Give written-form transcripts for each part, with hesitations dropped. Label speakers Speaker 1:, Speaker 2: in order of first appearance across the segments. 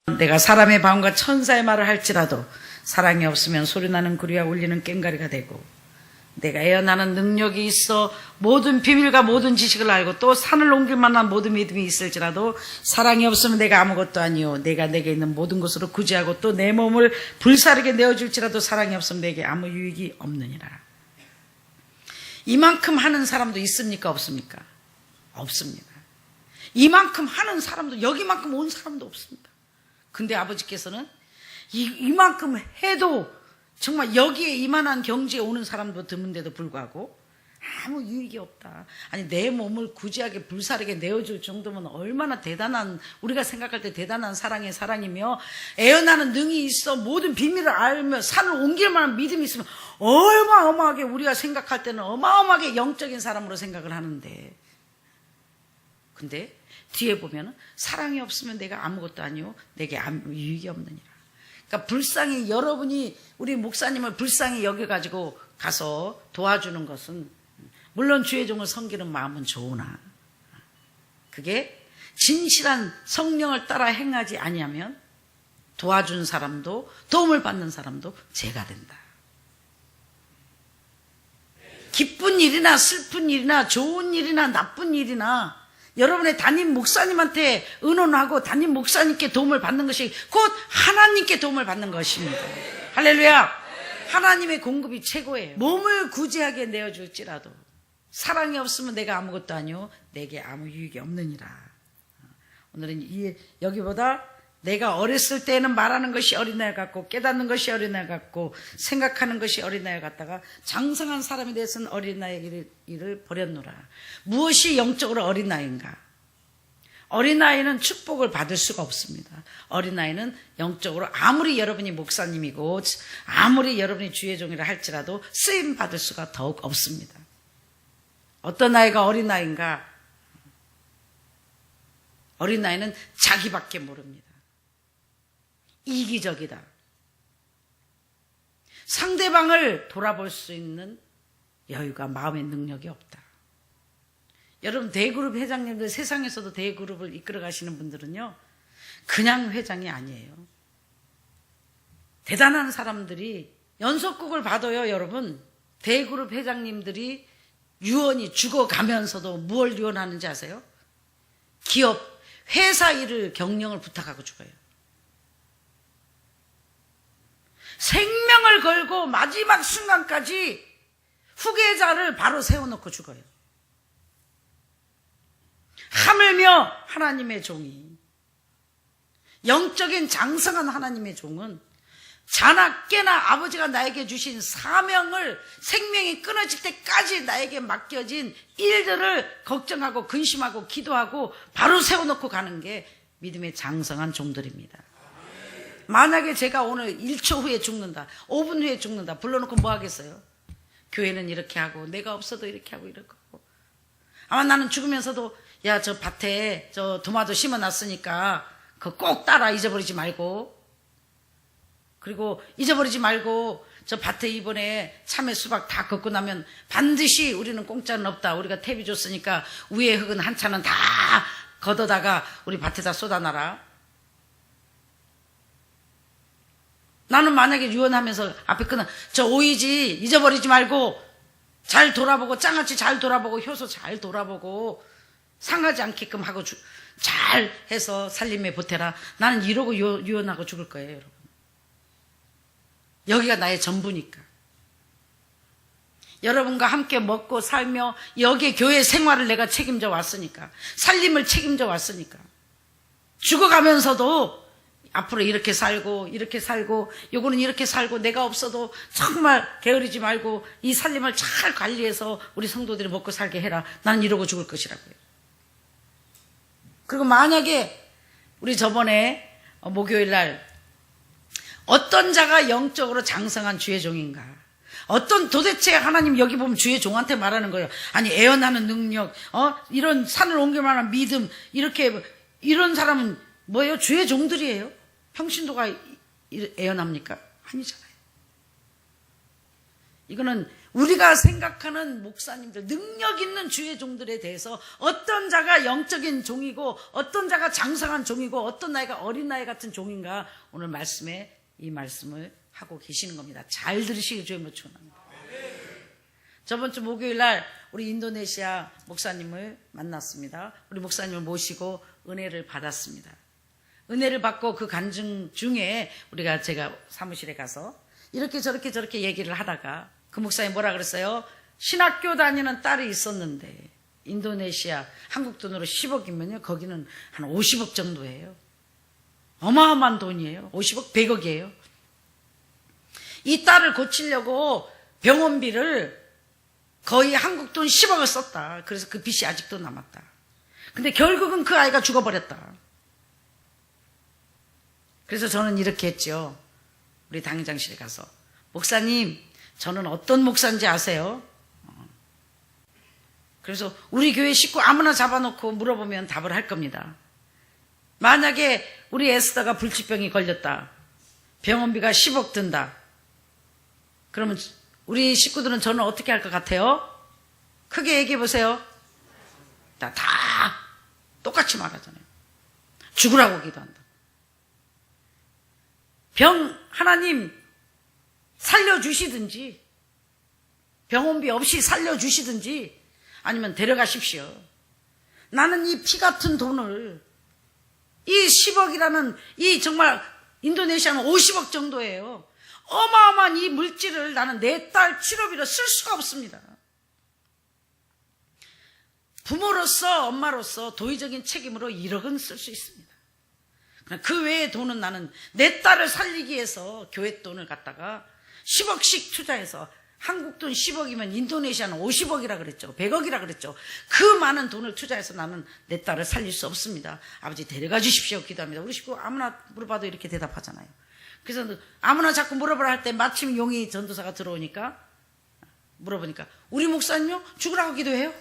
Speaker 1: 내가 사람의 방언과 천사의 말을 할지라도 사랑이 없으면 소리나는 구리와 울리는 꽹과리가 되고, 내가 애어나는 능력이 있어 모든 비밀과 모든 지식을 알고 또 산을 옮길 만한 모든 믿음이 있을지라도 사랑이 없으면 내가 아무것도 아니요 내가 내게 있는 모든 것으로 구제하고 또 내 몸을 불사르게 내어줄지라도 사랑이 없으면 내게 아무 유익이 없느니라. 이만큼 하는 사람도 있습니까? 없습니까? 없습니다. 이만큼 하는 사람도, 여기만큼 온 사람도 없습니다. 근데 아버지께서는 이만큼 해도 정말 여기에 이만한 경지에 오는 사람도 드문데도 불구하고 아무 유익이 없다. 아니, 내 몸을 구제하게 불사르게 내어줄 정도면 얼마나 대단한, 우리가 생각할 때 대단한 사랑의 사랑이며, 애어나는 능이 있어 모든 비밀을 알며 산을 옮길 만한 믿음이 있으면 어마어마하게, 우리가 생각할 때는 어마어마하게 영적인 사람으로 생각을 하는데, 근데 뒤에 보면 사랑이 없으면 내가 아무것도 아니요 내게 아무 유익이 없느니라. 그러니까 불쌍히, 여러분이 우리 목사님을 불쌍히 여겨가지고 가서 도와주는 것은 물론 주의 종을 섬기는 마음은 좋으나, 그게 진실한 성령을 따라 행하지 아니하면 도와준 사람도 도움을 받는 사람도 죄가 된다. 기쁜 일이나 슬픈 일이나 좋은 일이나 나쁜 일이나 여러분의 담임 목사님한테 의논하고 담임 목사님께 도움을 받는 것이 곧 하나님께 도움을 받는 것입니다. 할렐루야. 하나님의 공급이 최고예요. 몸을 구제하게 내어줄지라도 사랑이 없으면 내가 아무것도 아니요 내게 아무 유익이 없느니라. 오늘은 여기보다 내가 어렸을 때는 말하는 것이 어린아이 같고 깨닫는 것이 어린아이 같고 생각하는 것이 어린아이 같다가 장성한 사람이 되어서는 어린아이 일을 버렸노라. 무엇이 영적으로 어린아이인가? 어린아이는 축복을 받을 수가 없습니다. 어린아이는 영적으로 아무리 여러분이 목사님이고 아무리 여러분이 주의 종이라 할지라도 쓰임 받을 수가 더욱 없습니다. 어떤 아이가 어린아이인가? 어린아이는 자기밖에 모릅니다. 이기적이다. 상대방을 돌아볼 수 있는 여유가, 마음의 능력이 없다. 여러분, 대그룹 회장님들, 세상에서도 대그룹을 이끌어 가시는 분들은요, 그냥 회장이 아니에요. 대단한 사람들이 연속극을 봐도요, 여러분, 대그룹 회장님들이 유언이 죽어가면서도 무엇을 유언하는지 아세요? 기업, 회사 일을 경영을 부탁하고 죽어요. 생명을 걸고 마지막 순간까지 후계자를 바로 세워놓고 죽어요. 하물며 하나님의 종이, 영적인 장성한 하나님의 종은 자나 깨나 아버지가 나에게 주신 사명을, 생명이 끊어질 때까지 나에게 맡겨진 일들을 걱정하고 근심하고 기도하고 바로 세워놓고 가는 게 믿음의 장성한 종들입니다. 만약에 제가 오늘 1초 후에 죽는다, 5분 후에 죽는다 불러놓고 뭐 하겠어요? 교회는 이렇게 하고 내가 없어도 이렇게 하고 이럴 거고, 아마 나는 죽으면서도 야, 저 밭에 저 토마토 심어놨으니까 그거 꼭 따라 잊어버리지 말고, 그리고 잊어버리지 말고 저 밭에 이번에 참외 수박 다 걷고 나면 반드시, 우리는 공짜는 없다, 우리가 탭이 줬으니까 위에 흙은 한 차는 다 걷어다가 우리 밭에다 쏟아놔라. 나는 만약에 유언하면서 앞에 끊어, 저 오이지 잊어버리지 말고 잘 돌아보고, 장아찌 잘 돌아보고, 효소 잘 돌아보고 상하지 않게끔 하고 잘 해서 살림에 보태라. 나는 이러고 유언하고 죽을 거예요, 여러분. 여기가 나의 전부니까. 여러분과 함께 먹고 살며 여기에 교회 생활을 내가 책임져 왔으니까, 살림을 책임져 왔으니까, 죽어가면서도 앞으로 이렇게 살고 이렇게 살고 요거는 이렇게 살고, 내가 없어도 정말 게으르지 말고 이 살림을 잘 관리해서 우리 성도들이 먹고 살게 해라. 나는 이러고 죽을 것이라고요. 그리고 만약에 우리 저번에 목요일 날 어떤 자가 영적으로 장성한 주의 종인가, 어떤, 도대체 하나님 여기 보면 주의 종한테 말하는 거예요. 아니, 애어나는 능력, 이런 산을 옮길 만한 믿음, 이렇게, 이런 사람은 뭐예요? 주의 종들이에요. 평신도가 애어납니까? 아니잖아요. 이거는 우리가 생각하는 목사님들, 능력 있는 주의 종들에 대해서 어떤 자가 영적인 종이고 어떤 자가 장성한 종이고 어떤 나이가 어린아이 같은 종인가 오늘 말씀에 이 말씀을 하고 계시는 겁니다. 잘 들으시기 주의 축원합니다. 저번 주 목요일 날 우리 인도네시아 목사님을 만났습니다. 우리 목사님을 모시고 은혜를 받았습니다. 은혜를 받고 그 간증 중에 제가 사무실에 가서 이렇게 저렇게 얘기를 하다가 그 목사님 뭐라 그랬어요? 신학교 다니는 딸이 있었는데 인도네시아 한국 돈으로 10억이면요 거기는 한 50억 정도예요. 어마어마한 돈이에요. 50억, 100억이에요. 이 딸을 고치려고 병원비를 거의 한국 돈 10억을 썼다. 그래서 그 빚이 아직도 남았다. 근데 결국은 그 아이가 죽어버렸다. 그래서 저는 이렇게 했죠. 우리 당회장실에 가서 목사님 저는 어떤 목사인지 아세요? 그래서 우리 교회 식구 아무나 잡아놓고 물어보면 답을 할 겁니다. 만약에 우리 에스더가 불치병이 걸렸다. 병원비가 10억 든다. 그러면 우리 식구들은 저는 어떻게 할 것 같아요? 크게 얘기해 보세요. 다 똑같이 말하잖아요. 죽으라고 기도한다. 하나님 살려주시든지 병원비 없이 살려주시든지 아니면 데려가십시오. 나는 이 피 같은 돈을 이 10억이라는 이 정말 인도네시아는 50억 정도예요. 어마어마한 이 물질을 나는 내 딸 치료비로 쓸 수가 없습니다. 부모로서 엄마로서 도의적인 책임으로 1억은 쓸 수 있습니다. 그 외의 돈은 나는 내 딸을 살리기 위해서 교회 돈을 갖다가 10억씩 투자해서 한국 돈 10억이면 인도네시아는 50억이라 그랬죠. 100억이라 그랬죠. 그 많은 돈을 투자해서 나는 내 딸을 살릴 수 없습니다. 아버지 데려가 주십시오. 기도합니다. 우리 식구 아무나 물어봐도 이렇게 대답하잖아요. 그래서 아무나 자꾸 물어보라 할 때 마침 용희 전도사가 들어오니까 물어보니까 우리 목사님요? 죽으라고 기도해요?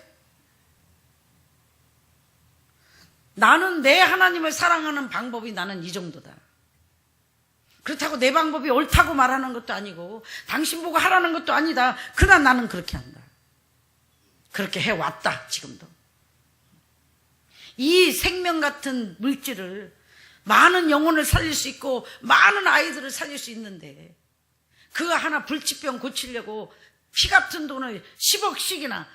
Speaker 1: 나는 내 하나님을 사랑하는 방법이 나는 이 정도다. 그렇다고 내 방법이 옳다고 말하는 것도 아니고 당신 보고 하라는 것도 아니다. 그러나 나는 그렇게 한다. 그렇게 해왔다. 지금도. 이 생명 같은 물질을 많은 영혼을 살릴 수 있고 많은 아이들을 살릴 수 있는데 그거 하나 불치병 고치려고 피 같은 돈을 10억씩이나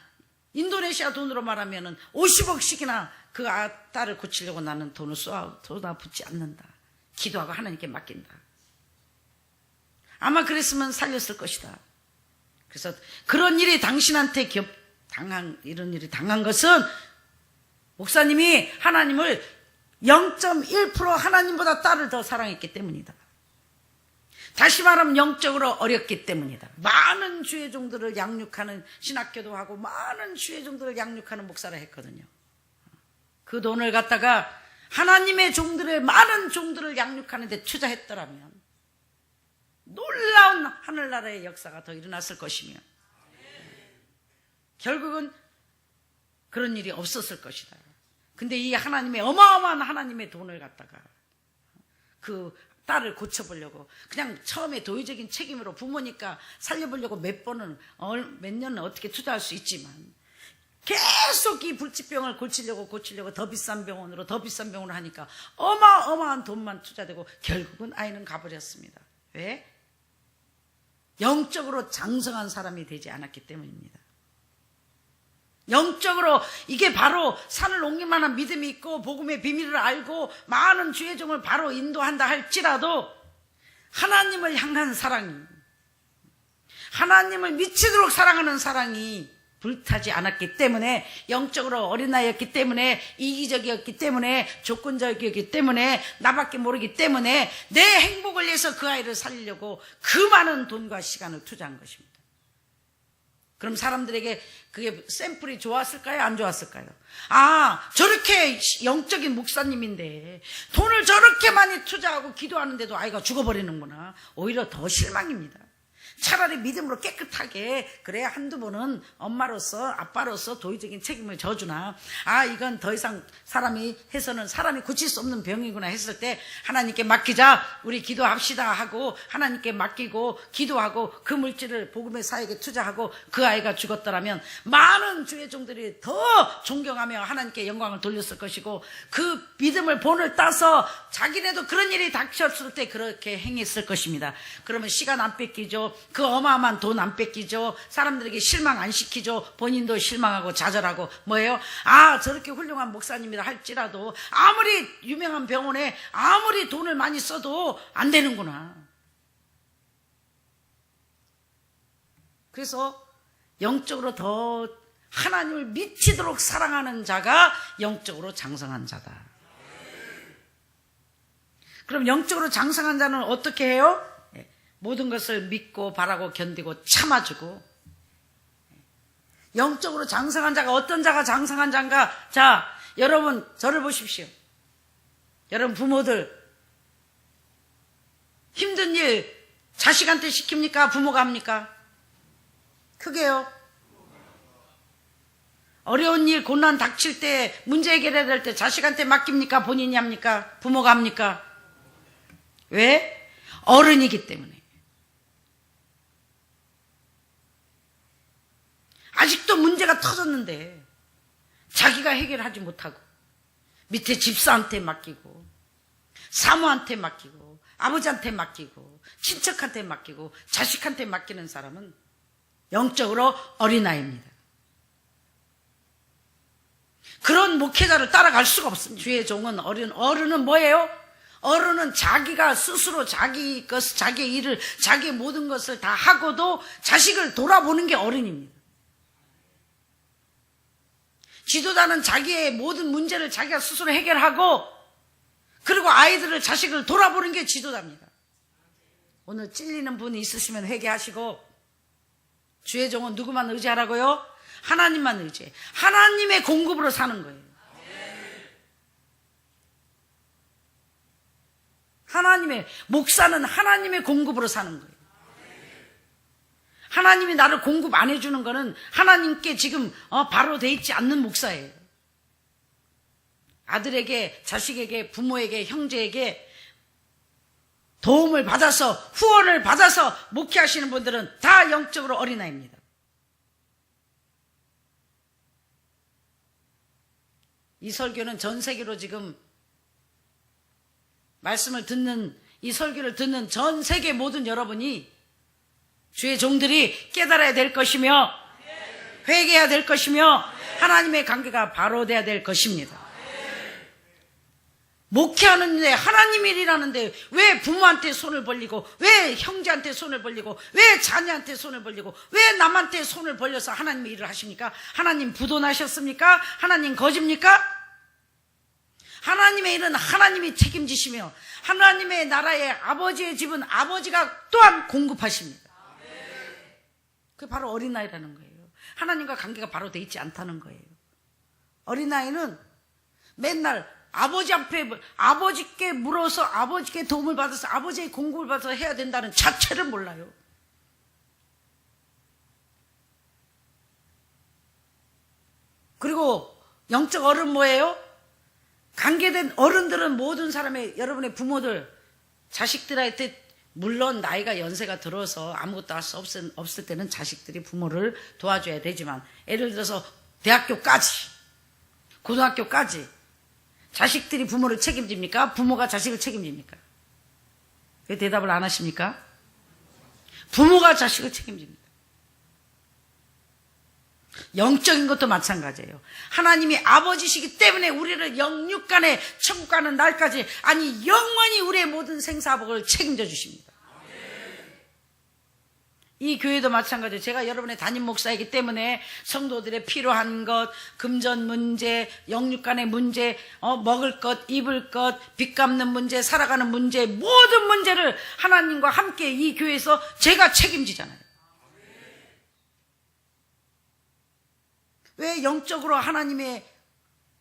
Speaker 1: 인도네시아 돈으로 말하면 50억씩이나 그 딸을 고치려고 나는 돈을 쏟아붓지 않는다. 기도하고 하나님께 맡긴다. 아마 그랬으면 살렸을 것이다. 그래서 그런 일이 당신한테 이런 일이 당한 것은 목사님이 하나님을 0.1% 하나님보다 딸을 더 사랑했기 때문이다. 다시 말하면 영적으로 어렸기 때문이다. 많은 주의 종들을 양육하는 신학교도 하고 많은 주의 종들을 양육하는 목사를 했거든요. 그 돈을 갖다가 하나님의 종들의 많은 종들을 양육하는 데 투자했더라면 놀라운 하늘나라의 역사가 더 일어났을 것이며 결국은 그런 일이 없었을 것이다. 근데 이 하나님의 어마어마한 하나님의 돈을 갖다가 그 딸을 고쳐보려고 그냥 처음에 도의적인 책임으로 부모니까 살려보려고 몇 년은 어떻게 투자할 수 있지만 계속 이 불치병을 고치려고 더 비싼 병원으로 하니까 어마어마한 돈만 투자되고 결국은 아이는 가버렸습니다. 왜? 영적으로 장성한 사람이 되지 않았기 때문입니다. 영적으로 이게 바로 산을 옮길 만한 믿음이 있고 복음의 비밀을 알고 많은 주의 종을 바로 인도한다 할지라도 하나님을 향한 사랑이 하나님을 미치도록 사랑하는 사랑이 불타지 않았기 때문에 영적으로 어린아이였기 때문에 이기적이었기 때문에 조건적이었기 때문에 나밖에 모르기 때문에 내 행복을 위해서 그 아이를 살리려고 그 많은 돈과 시간을 투자한 것입니다. 그럼 사람들에게 그게 샘플이 좋았을까요? 안 좋았을까요? 아, 저렇게 영적인 목사님인데 돈을 저렇게 많이 투자하고 기도하는데도 아이가 죽어버리는구나. 오히려 더 실망입니다. 차라리 믿음으로 깨끗하게, 그래야 한두 번은 엄마로서 아빠로서 도의적인 책임을 져주나, 이건 더 이상 사람이 해서는 사람이 고칠 수 없는 병이구나 했을 때 하나님께 맡기자, 우리 기도합시다 하고 하나님께 맡기고 기도하고 그 물질을 복음의 사역에 투자하고 그 아이가 죽었더라면 많은 주의 종들이 더 존경하며 하나님께 영광을 돌렸을 것이고, 그 믿음을 본을 따서 자기네도 그런 일이 닥쳤을 때 그렇게 행했을 것입니다. 그러면 시간 안 뺏기죠. 그 어마어마한 돈 안 뺏기죠. 사람들에게 실망 안 시키죠. 본인도 실망하고 좌절하고 뭐예요? 저렇게 훌륭한 목사님이라 할지라도 아무리 유명한 병원에 아무리 돈을 많이 써도 안 되는구나. 그래서 영적으로 더 하나님을 미치도록 사랑하는 자가 영적으로 장성한 자다. 그럼 영적으로 장성한 자는 어떻게 해요? 모든 것을 믿고 바라고 견디고 참아주고. 영적으로 장성한 자가 어떤 자가 장성한 자인가? 자, 여러분 저를 보십시오. 여러분 부모들, 힘든 일 자식한테 시킵니까? 부모가 합니까? 크게요. 어려운 일 고난 닥칠 때 문제 해결해야 될 때 자식한테 맡깁니까? 본인이 합니까? 부모가 합니까? 왜? 어른이기 때문에. 아직도 문제가 터졌는데 자기가 해결하지 못하고 밑에 집사한테 맡기고 사모한테 맡기고 아버지한테 맡기고 친척한테 맡기고 자식한테 맡기는 사람은 영적으로 어린아이입니다. 그런 목회자를 따라갈 수가 없습니다. 주의 종은 어른은 뭐예요? 어른은 자기가 스스로 자기의 일을, 자기의 모든 것을 다 하고도 자식을 돌아보는 게 어른입니다. 지도자는 자기의 모든 문제를 자기가 스스로 해결하고, 그리고 아이들을, 자식을 돌아보는 게 지도자입니다. 오늘 찔리는 분이 있으시면 회개하시고, 주의 종은 누구만 의지하라고요? 하나님만 의지해. 하나님의 공급으로 사는 거예요. 목사는 하나님의 공급으로 사는 거예요. 하나님이 나를 공급 안 해주는 거는 하나님께 지금 바로 돼 있지 않는 목사예요. 아들에게, 자식에게, 부모에게, 형제에게 도움을 받아서, 후원을 받아서 목회하시는 분들은 다 영적으로 어린아이입니다. 이 설교는 전 세계로 지금 말씀을 듣는, 이 설교를 듣는 전 세계 모든 여러분이, 주의 종들이 깨달아야 될 것이며 회개해야 될 것이며 하나님의 관계가 바로 돼야 될 것입니다. 목회하는데, 하나님 일이라는데 왜 부모한테 손을 벌리고, 왜 형제한테 손을 벌리고, 왜 자녀한테 손을 벌리고, 왜 남한테 손을 벌려서 하나님의 일을 하십니까? 하나님 부도나셨습니까? 하나님 거짓입니까? 하나님의 일은 하나님이 책임지시며 하나님의 나라의 아버지의 집은 아버지가 또한 공급하십니다. 그게 바로 어린아이라는 거예요. 하나님과 관계가 바로 돼 있지 않다는 거예요. 어린아이는 맨날 아버지 앞에, 아버지께 물어서, 아버지께 도움을 받아서, 아버지의 공급을 받아서 해야 된다는 자체를 몰라요. 그리고 영적 어른 뭐예요? 관계된 어른들은 모든 사람의, 여러분의 부모들, 자식들한테, 물론 나이가 연세가 들어서 아무것도 할 수 없을 때는 자식들이 부모를 도와줘야 되지만, 예를 들어서 대학교까지, 고등학교까지 자식들이 부모를 책임집니까? 부모가 자식을 책임집니까? 왜 대답을 안 하십니까? 부모가 자식을 책임집니다. 영적인 것도 마찬가지예요. 하나님이 아버지시기 때문에 우리를 영육간에 천국 가는 날까지, 아니 영원히 우리의 모든 생사복을 책임져 주십니다. 이 교회도 마찬가지예요. 제가 여러분의 담임 목사이기 때문에 성도들의 필요한 것, 금전 문제, 영육간의 문제, 먹을 것, 입을 것, 빚 갚는 문제, 살아가는 문제, 모든 문제를 하나님과 함께 이 교회에서 제가 책임지잖아요. 왜 영적으로 하나님의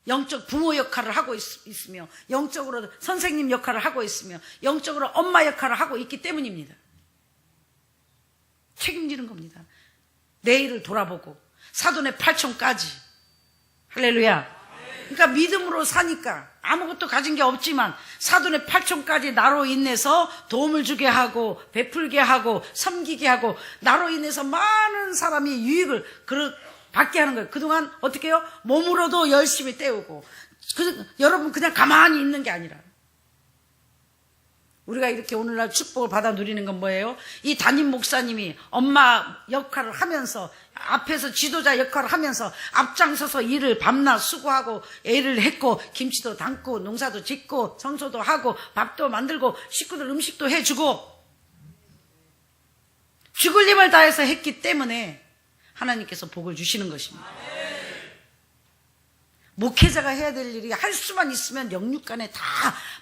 Speaker 1: 영적 부모 역할을 하고 있으며, 영적으로 선생님 역할을 하고 있으며, 영적으로 엄마 역할을 하고 있기 때문입니다. 책임지는 겁니다. 내일을 돌아보고 사돈의 8촌까지. 할렐루야. 그러니까 믿음으로 사니까 아무것도 가진 게 없지만 사돈의 8촌까지 나로 인해서 도움을 주게 하고 베풀게 하고 섬기게 하고 나로 인해서 많은 사람이 유익을 받게 하는 거예요. 그동안 어떻게 해요? 몸으로도 열심히 때우고 여러분 그냥 가만히 있는 게 아니라 우리가 이렇게 오늘날 축복을 받아 누리는 건 뭐예요? 이 담임 목사님이 엄마 역할을 하면서 앞에서 지도자 역할을 하면서 앞장서서 일을 밤낮 수고하고 애를 했고 김치도 담고 농사도 짓고 청소도 하고 밥도 만들고 식구들 음식도 해주고 죽을 힘을 다해서 했기 때문에 하나님께서 복을 주시는 것입니다. 목회자가 해야 될 일이 할 수만 있으면 영육간에 다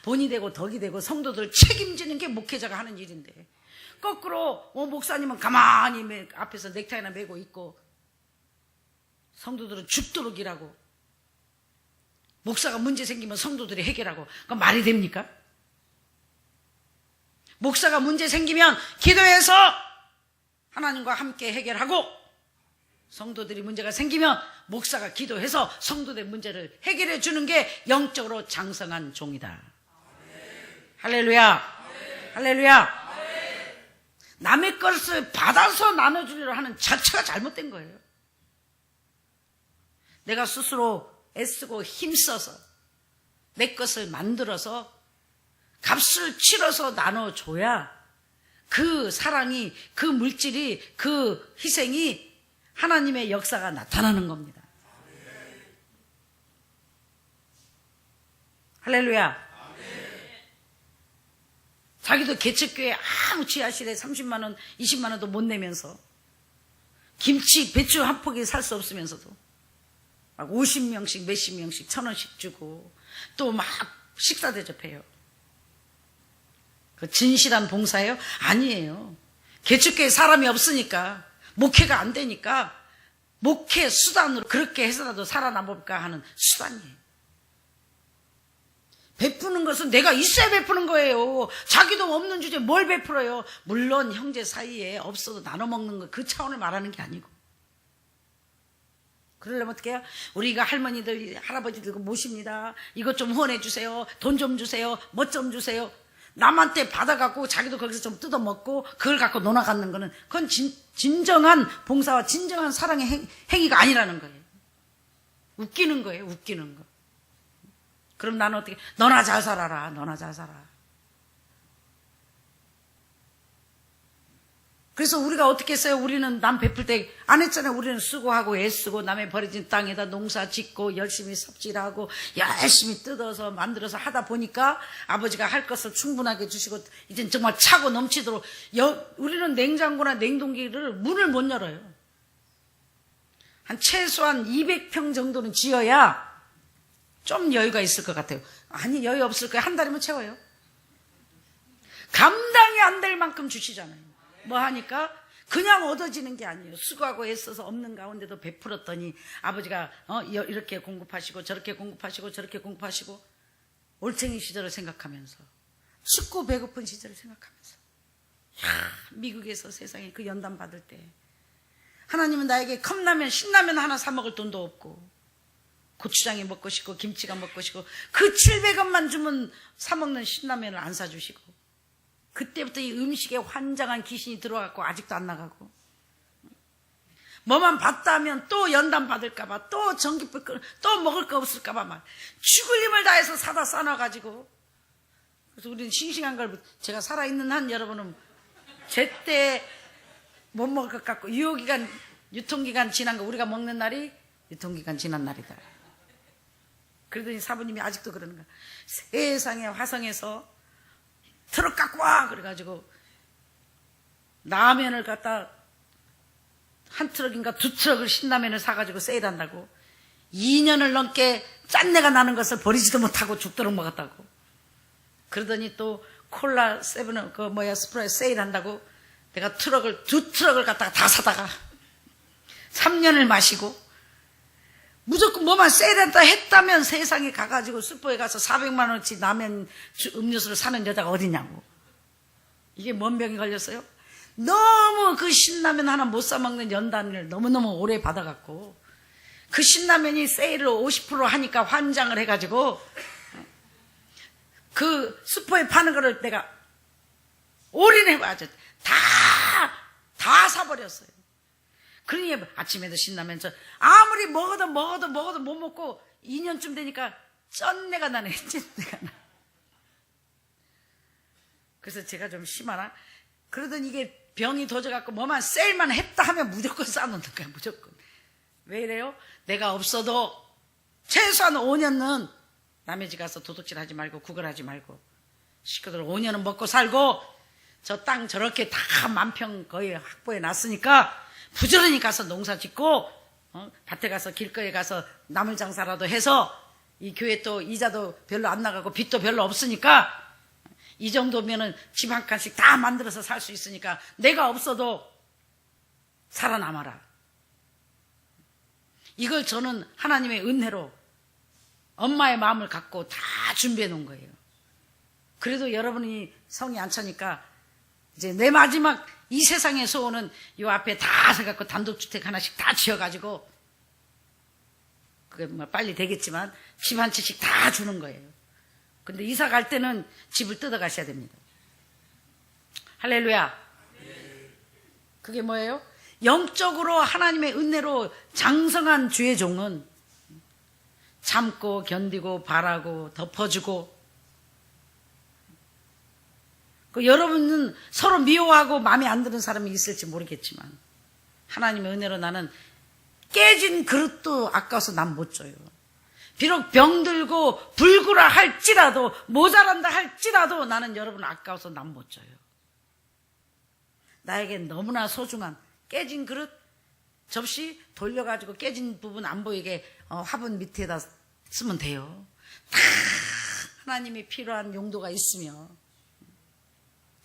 Speaker 1: 본이 되고 덕이 되고 성도들 책임지는 게 목회자가 하는 일인데 거꾸로 목사님은 가만히 앞에서 넥타이나 메고 있고 성도들은 죽도록 일하고 목사가 문제 생기면 성도들이 해결하고 그건 말이 됩니까? 목사가 문제 생기면 기도해서 하나님과 함께 해결하고 성도들이 문제가 생기면 목사가 기도해서 성도들의 문제를 해결해 주는 게 영적으로 장성한 종이다. 할렐루야. 할렐루야. 남의 것을 받아서 나눠주려고 하는 자체가 잘못된 거예요. 내가 스스로 애쓰고 힘써서 내 것을 만들어서 값을 치러서 나눠줘야 그 사랑이, 그 물질이, 그 희생이 하나님의 역사가 나타나는 겁니다. 할렐루야. 자기도 개척교회 아무 지하실에 30만 원, 20만 원도 못 내면서 김치, 배추 한 포기 살 수 없으면서도 막 50명씩 몇십 명씩 1,000원씩 주고 또 막 식사 대접해요. 그 진실한 봉사예요? 아니에요. 개척교회 사람이 없으니까 목회가 안 되니까 목회 수단으로 그렇게 해서라도 살아남을까 하는 수단이에요. 베푸는 것은 내가 있어야 베푸는 거예요. 자기도 없는 주제에 뭘 베풀어요. 물론 형제 사이에 없어도 나눠 먹는 거 그 차원을 말하는 게 아니고 그러려면 어떻게 해요? 우리가 할머니들 할아버지들 모십니다. 이것 좀 후원해 주세요. 돈 좀 주세요. 뭐 좀 주세요. 남한테 받아갖고 자기도 거기서 좀 뜯어먹고 그걸 갖고 놀아가는 거는 그건 진정한 봉사와 진정한 사랑의 행위가 아니라는 거예요. 웃기는 거예요. 웃기는 거. 그럼 나는 어떻게 너나 잘 살아라. 너나 잘 살아. 그래서 우리가 어떻게 했어요? 우리는 남 베풀 때 안 했잖아요. 우리는 수고하고 애쓰고 남의 버려진 땅에다 농사 짓고 열심히 삽질하고 열심히 뜯어서 만들어서 하다 보니까 아버지가 할 것을 충분하게 주시고 이젠 정말 차고 넘치도록 우리는 냉장고나 냉동기를 문을 못 열어요. 한 최소한 200평 정도는 지어야 좀 여유가 있을 것 같아요. 아니 여유 없을 거예요. 한 달이면 채워요. 감당이 안 될 만큼 주시잖아요. 뭐 하니까 그냥 얻어지는 게 아니에요. 수고하고 애써서 없는 가운데도 베풀었더니 아버지가 이렇게 공급하시고 저렇게 공급하시고 저렇게 공급하시고 올챙이 시절을 생각하면서 춥고 배고픈 시절을 생각하면서 미국에서 세상에 그 연단 받을 때 하나님은 나에게 컵라면 신라면 하나 사 먹을 돈도 없고 고추장이 먹고 싶고 김치가 먹고 싶고 그 700원만 주면 사 먹는 신라면을 안 사주시고 그때부터 이 음식에 환장한 귀신이 들어갔고 아직도 안 나가고 뭐만 받다 하면 또 연단 받을까봐 또 전기불 또 먹을 거 없을까봐 막 죽을 힘을 다해서 사다 싸놔가지고 그래서 우리는 싱싱한 걸 제가 살아있는 한 여러분은 제때 못 먹을 것 같고 유통기간 지난 거 우리가 먹는 날이 유통기간 지난 날이다. 그러더니 사부님이 아직도 그러는 거야. 세상에 화성에서 트럭 갖고 와! 그래가지고 라면을 갖다 한 트럭인가 두 트럭을 신라면을 사가지고 세일한다고 2년을 넘게 짠내가 나는 것을 버리지도 못하고 죽도록 먹었다고. 그러더니 또 콜라 세븐 스프라이트 세일한다고 내가 두 트럭을 갖다가 다 사다가 3년을 마시고 무조건 뭐만 세일한다 했다면 세상에 가가지고 슈퍼에 가서 400만 원어치 라면 음료수를 사는 여자가 어디냐고. 이게 뭔 병이 걸렸어요? 너무 그 신라면 하나 못 사먹는 연단을 너무너무 오래 받아갖고 그 신라면이 세일을 50% 하니까 환장을 해가지고 그 슈퍼에 파는 거를 내가 올인해가지고 다 사버렸어요. 그러니 아침에도 신라면 아무리 먹어도 못 먹고 2년쯤 되니까 쩐내가 나네. 쩐내가 나. 그래서 제가 좀 심하나? 그러더니 이게 병이 도져갖고 뭐만 세일만 했다 하면 무조건 싸놓는 거야. 무조건. 왜 이래요? 내가 없어도 최소한 5년은 남의 집 가서 도둑질 하지 말고 구걸하지 말고 식구들 5년은 먹고 살고 저 땅 저렇게 다 만평 거의 확보해 놨으니까 부지런히 가서 농사 짓고 밭에 가서 길거리에 가서 나물 장사라도 해서 이 교회 또 이자도 별로 안 나가고 빚도 별로 없으니까 이 정도면은 집 한 칸씩 다 만들어서 살 수 있으니까 내가 없어도 살아남아라. 이걸 저는 하나님의 은혜로 엄마의 마음을 갖고 다 준비해 놓은 거예요. 그래도 여러분이 성이 안 차니까 이제 내 마지막 이 세상의 소원은 요 앞에 다 세갖고 단독주택 하나씩 다 지어가지고 그게 뭐 빨리 되겠지만 집 한 채씩 다 주는 거예요. 근데 이사 갈 때는 집을 뜯어 가셔야 됩니다. 할렐루야. 그게 뭐예요? 영적으로 하나님의 은혜로 장성한 주의 종은 참고 견디고 바라고 덮어주고 여러분은 서로 미워하고 마음에 안 드는 사람이 있을지 모르겠지만 하나님의 은혜로 나는 깨진 그릇도 아까워서 난 못 줘요. 비록 병들고 불구라 할지라도 모자란다 할지라도 나는 여러분 아까워서 난 못 줘요. 나에겐 너무나 소중한 깨진 그릇 접시 돌려가지고 깨진 부분 안 보이게 화분 밑에다 쓰면 돼요. 다 하나님이 필요한 용도가 있으며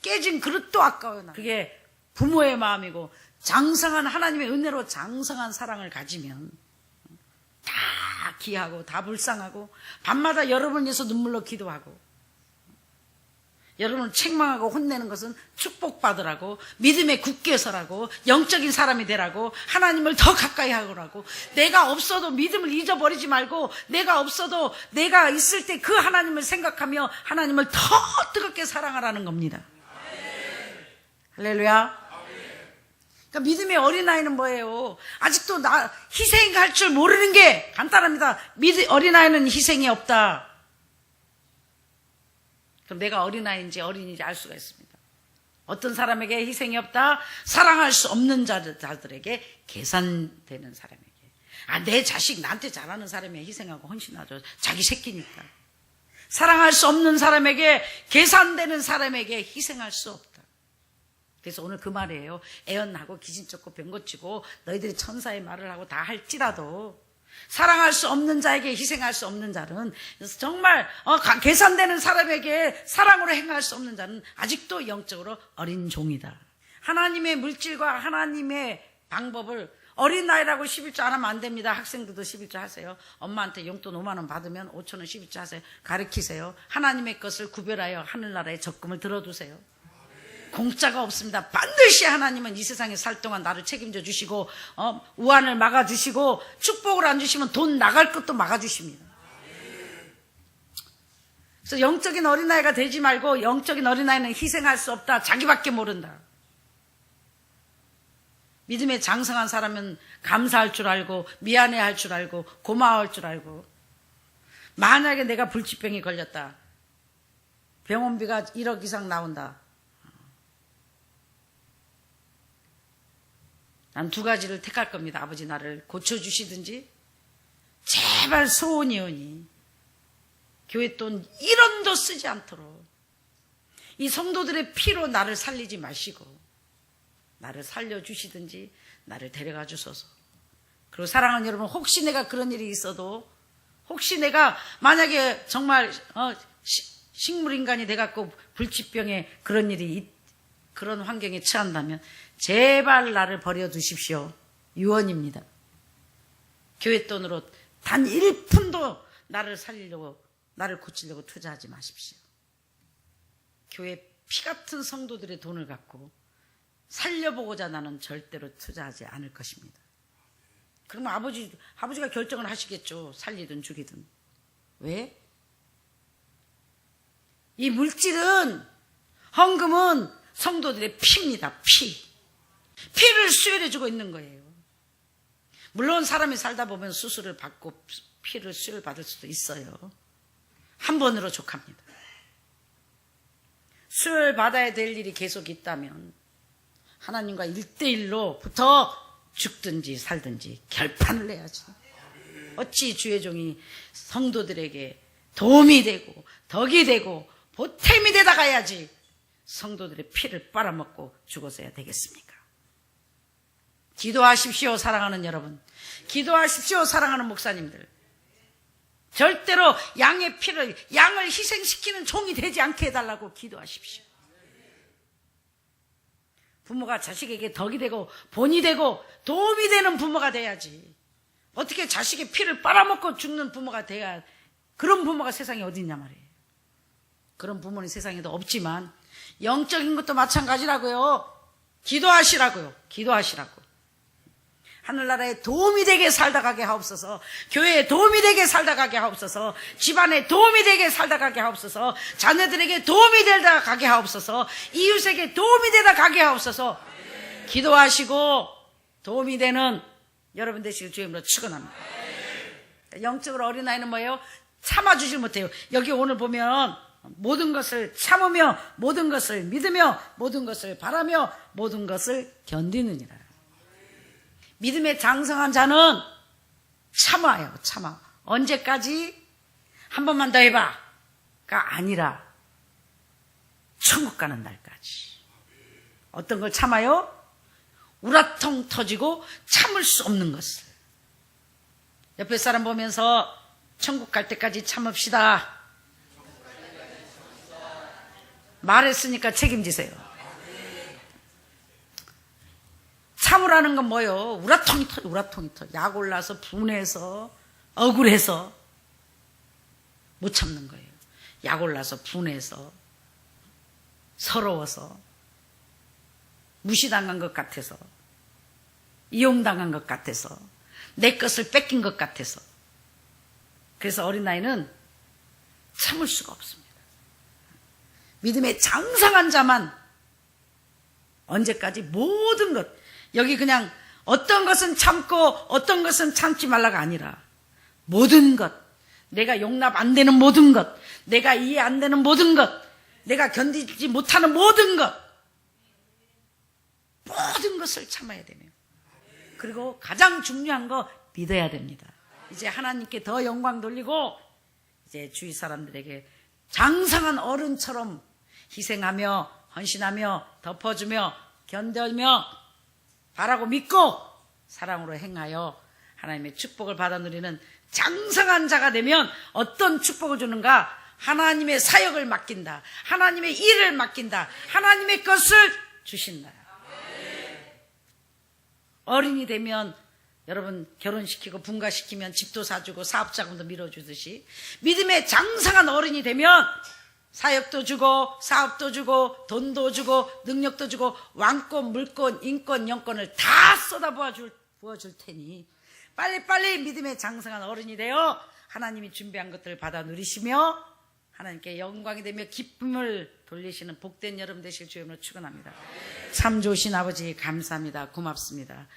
Speaker 1: 깨진 그릇도 아까워요. 그게 부모의 마음이고 장성한 하나님의 은혜로 장성한 사랑을 가지면 다 기하고 다 불쌍하고 밤마다 여러분을 위해서 눈물로 기도하고 여러분을 책망하고 혼내는 것은 축복받으라고 믿음에 굳게 서라고 영적인 사람이 되라고 하나님을 더 가까이 하라고 내가 없어도 믿음을 잊어버리지 말고 내가 없어도 내가 있을 때 그 하나님을 생각하며 하나님을 더 뜨겁게 사랑하라는 겁니다. 할렐루야. 그러니까 믿음의 어린아이는 뭐예요? 아직도 희생할 줄 모르는 게 간단합니다. 어린아이는 희생이 없다. 그럼 내가 어린아이인지 어린이인지 알 수가 있습니다. 어떤 사람에게 희생이 없다? 사랑할 수 없는 자들에게 계산되는 사람에게. 내 자식 나한테 잘하는 사람이 희생하고 헌신하죠. 자기 새끼니까. 사랑할 수 없는 사람에게 계산되는 사람에게 희생할 수 없다. 그래서 오늘 그 말이에요. 애언하고 기진쩍고 병고치고 너희들이 천사의 말을 하고 다 할지라도 사랑할 수 없는 자에게 희생할 수 없는 자는 정말 계산되는 사람에게 사랑으로 행할 수 없는 자는 아직도 영적으로 어린 종이다. 하나님의 물질과 하나님의 방법을 어린아이라고 11조 안 하면 안 됩니다. 학생들도 11조 하세요. 엄마한테 용돈 5만 원 받으면 5천 원 11조 하세요. 가르치세요. 하나님의 것을 구별하여 하늘나라에 적금을 들어두세요. 공짜가 없습니다. 반드시 하나님은 이 세상에 살 동안 나를 책임져 주시고 우환을 막아주시고 축복을 안 주시면 돈 나갈 것도 막아주십니다. 그래서 영적인 어린아이가 되지 말고 영적인 어린아이는 희생할 수 없다. 자기밖에 모른다. 믿음에 장성한 사람은 감사할 줄 알고 미안해할 줄 알고 고마워할 줄 알고 만약에 내가 불치병이 걸렸다. 병원비가 1억 이상 나온다. 난 두 가지를 택할 겁니다. 아버지 나를 고쳐주시든지 제발 소원이오니 교회 돈 1원도 쓰지 않도록 이 성도들의 피로 나를 살리지 마시고 나를 살려주시든지 나를 데려가 주소서. 그리고 사랑하는 여러분, 혹시 내가 그런 일이 있어도 혹시 내가 만약에 정말 식물인간이 돼갖고 불치병에 그런 일이 그런 환경에 처한다면 제발 나를 버려두십시오. 유언입니다. 교회 돈으로 단 1푼도 나를 살리려고 나를 고치려고 투자하지 마십시오. 교회 피 같은 성도들의 돈을 갖고 살려보고자 나는 절대로 투자하지 않을 것입니다. 그러면 아버지가 결정을 하시겠죠. 살리든 죽이든. 왜? 이 물질은, 헌금은 성도들의 피입니다. 피를 수혈해주고 있는 거예요. 물론 사람이 살다 보면 수술을 받고 피를 수혈받을 수도 있어요. 한 번으로 족합니다. 수혈받아야 될 일이 계속 있다면 하나님과 1대1로 붙어 죽든지 살든지 결판을 내야지. 어찌 주의 종이 성도들에게 도움이 되고 덕이 되고 보탬이 되다 가야지 성도들의 피를 빨아먹고 죽어서야 되겠습니까? 기도하십시오, 사랑하는 여러분. 기도하십시오, 사랑하는 목사님들. 절대로 양을 희생시키는 종이 되지 않게 해달라고 기도하십시오. 부모가 자식에게 덕이 되고 본이 되고 도움이 되는 부모가 돼야지. 어떻게 자식의 피를 빨아먹고 죽는 부모가 돼야, 그런 부모가 세상에 어디 있냐 말이에요. 그런 부모는 세상에도 없지만 영적인 것도 마찬가지라고요. 기도하시라고요. 기도하시라고. 하늘나라에 도움이 되게 살다 가게 하옵소서. 교회에 도움이 되게 살다 가게 하옵소서. 집안에 도움이 되게 살다 가게 하옵소서. 자녀들에게 도움이 되다 가게 하옵소서. 이웃에게 도움이 되다 가게 하옵소서. 기도하시고 도움이 되는 여러분 되시길 주님으로 축원합니다. 영적으로 어린아이는 뭐예요? 참아주질 못해요. 여기 오늘 보면 모든 것을 참으며 모든 것을 믿으며 모든 것을 바라며 모든 것을 견디느니라. 믿음에 장성한 자는 참아요. 참아. 언제까지? 한 번만 더 해봐가 아니라 천국 가는 날까지. 어떤 걸 참아요? 우라통 터지고 참을 수 없는 것을. 옆에 사람 보면서 천국 갈 때까지 참읍시다. 말했으니까 책임지세요. 참으라는 건 뭐예요? 우라통이 터. 약 올라서 분해서 억울해서 못 참는 거예요. 약 올라서 분해서 서러워서 무시당한 것 같아서 이용당한 것 같아서 내 것을 뺏긴 것 같아서. 그래서 어린아이는 참을 수가 없습니다. 믿음에 장성한 자만 언제까지 모든 것, 여기 그냥 어떤 것은 참고 어떤 것은 참지 말라가 아니라 모든 것, 내가 용납 안 되는 모든 것, 내가 이해 안 되는 모든 것, 내가 견디지 못하는 모든 것, 모든 것을 참아야 되며, 그리고 가장 중요한 거 믿어야 됩니다. 이제 하나님께 더 영광 돌리고 이제 주위 사람들에게 장성한 어른처럼 희생하며 헌신하며 덮어주며 견뎌며 바라고 믿고 사랑으로 행하여 하나님의 축복을 받아 누리는 장성한 자가 되면 어떤 축복을 주는가? 하나님의 사역을 맡긴다. 하나님의 일을 맡긴다. 하나님의 것을 주신다. 어린이 되면 여러분 결혼시키고 분가시키면 집도 사주고 사업자금도 밀어주듯이 믿음의 장성한 어른이 되면 사역도 주고 사업도 주고 돈도 주고 능력도 주고 왕권, 물권, 인권, 영권을 다 부어줄 테니 빨리빨리 믿음의 장성한 어른이 되어 하나님이 준비한 것들을 받아 누리시며 하나님께 영광이 되며 기쁨을 돌리시는 복된 여러분 되실 주님으로 축원합니다. 참 좋으신 아버지 감사합니다. 고맙습니다.